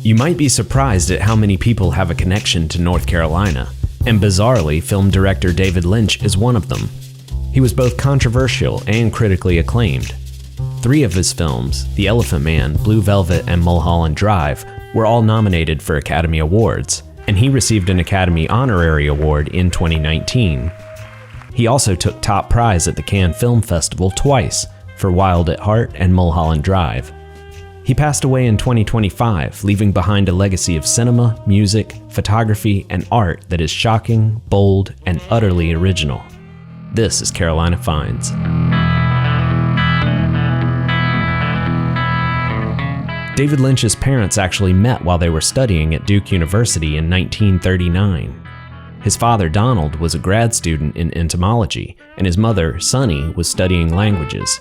You might be surprised at how many people have a connection to North Carolina, and bizarrely, film director David Lynch is one of them. He was both controversial and critically acclaimed. 3 of his films, The Elephant Man, Blue Velvet, and Mulholland Drive, were all nominated for Academy Awards, and he received an Academy Honorary Award in 2019. He also took top prize at the Cannes Film Festival twice for Wild at Heart and Mulholland Drive. He passed away in 2025, leaving behind a legacy of cinema, music, photography, and art that is shocking, bold, and utterly original. This is Carolina Finds. David Lynch's parents actually met while they were studying at Duke University in 1939. His father, Donald, was a grad student in entomology, and his mother, Sunny, was studying languages.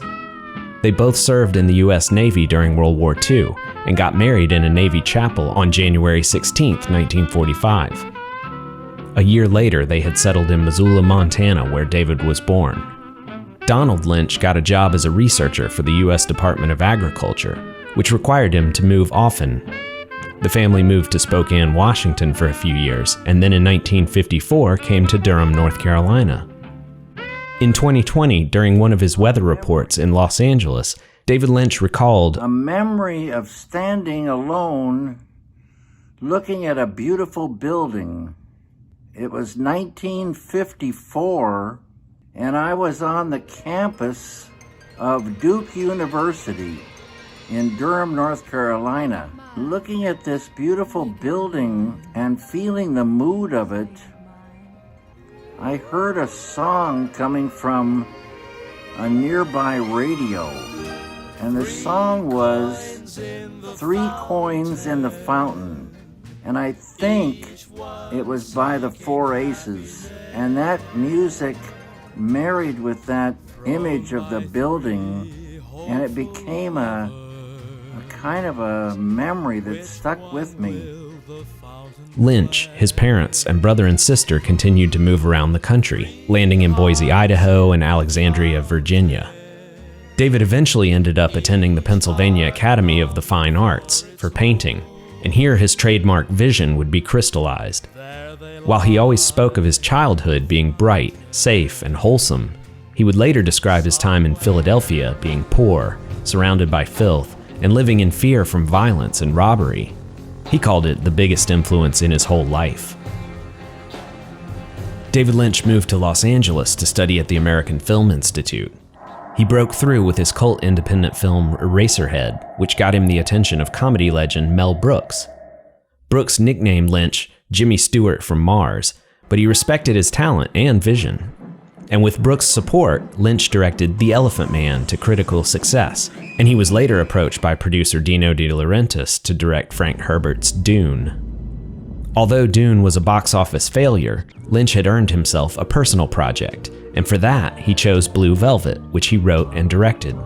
They both served in the U.S. Navy during World War II and got married in a Navy chapel on January 16, 1945. A year later, they had settled in Missoula, Montana, where David was born. Donald Lynch got a job as a researcher for the U.S. Department of Agriculture, which required him to move often. The family moved to Spokane, Washington for a few years, and then in 1954 came to Durham, North Carolina. In 2020, during one of his weather reports in Los Angeles, David Lynch recalled, "A memory of standing alone, looking at a beautiful building. It was 1954, and I was on the campus of Duke University in Durham, North Carolina, looking at this beautiful building and feeling the mood of it. I heard a song coming from a nearby radio, and the song was 3 Coins in the Fountain, and I think it was by the 4 Aces, and that music married with that image of the building, and it became a kind of a memory that stuck with me." Lynch, his parents, and brother and sister continued to move around the country, landing in Boise, Idaho, and Alexandria, Virginia. David eventually ended up attending the Pennsylvania Academy of the Fine Arts for painting, and here his trademark vision would be crystallized. While he always spoke of his childhood being bright, safe, and wholesome, he would later describe his time in Philadelphia being poor, surrounded by filth, and living in fear from violence and robbery. He called it the biggest influence in his whole life. David Lynch moved to Los Angeles to study at the American Film Institute. He broke through with his cult independent film Eraserhead, which got him the attention of comedy legend Mel Brooks. Brooks nicknamed Lynch Jimmy Stewart from Mars, but he respected his talent and vision. And with Brooks' support, Lynch directed The Elephant Man to critical success, and he was later approached by producer Dino De Laurentiis to direct Frank Herbert's Dune. Although Dune was a box office failure, Lynch had earned himself a personal project, and for that he chose Blue Velvet, which he wrote and directed.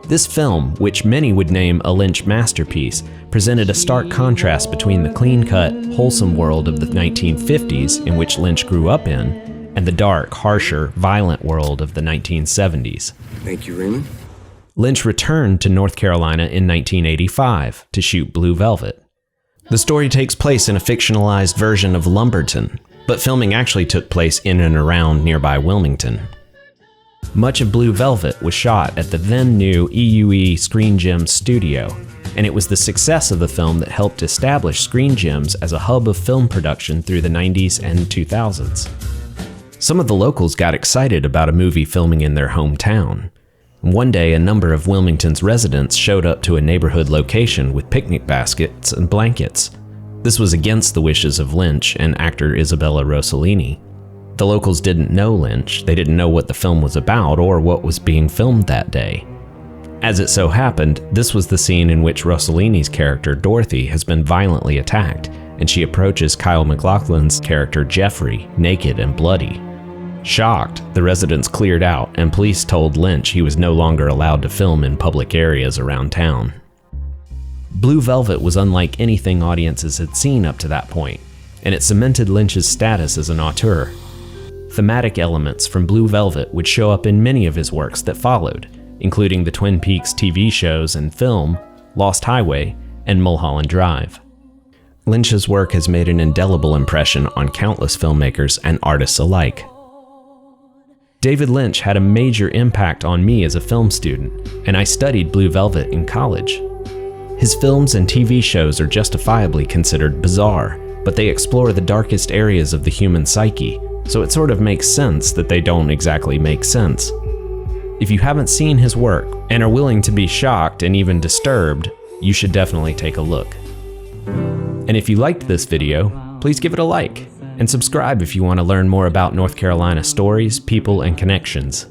This film, which many would name a Lynch masterpiece, presented a stark contrast between the clean-cut, wholesome world of the 1950s in which Lynch grew up in, and the dark, harsher, violent world of the 1970s. Thank you, Raymond. Lynch returned to North Carolina in 1985 to shoot Blue Velvet. The story takes place in a fictionalized version of Lumberton, but filming actually took place in and around nearby Wilmington. Much of Blue Velvet was shot at the then-new EUE Screen Gems studio, and it was the success of the film that helped establish Screen Gems as a hub of film production through the 90s and 2000s. Some of the locals got excited about a movie filming in their hometown. One day, a number of Wilmington's residents showed up to a neighborhood location with picnic baskets and blankets. This was against the wishes of Lynch and actor Isabella Rossellini. The locals didn't know Lynch, they didn't know what the film was about or what was being filmed that day. As it so happened, this was the scene in which Rossellini's character Dorothy has been violently attacked, and she approaches Kyle MacLachlan's character Jeffrey, naked and bloody. Shocked, the residents cleared out, and police told Lynch he was no longer allowed to film in public areas around town. Blue Velvet was unlike anything audiences had seen up to that point, and it cemented Lynch's status as an auteur. Thematic elements from Blue Velvet would show up in many of his works that followed, including the Twin Peaks TV shows and film, Lost Highway, and Mulholland Drive. Lynch's work has made an indelible impression on countless filmmakers and artists alike. David Lynch had a major impact on me as a film student, and I studied Blue Velvet in college. His films and TV shows are justifiably considered bizarre, but they explore the darkest areas of the human psyche, so it sort of makes sense that they don't exactly make sense. If you haven't seen his work and are willing to be shocked and even disturbed, you should definitely take a look. And if you liked this video, please give it a like, and subscribe if you want to learn more about North Carolina stories, people, and connections.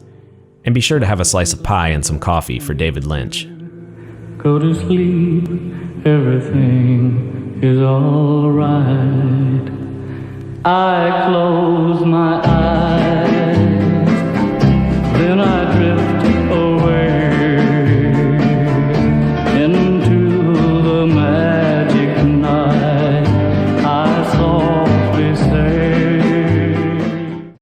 And be sure to have a slice of pie and some coffee for David Lynch. Go to sleep, everything is alright. I close my eyes, then I drift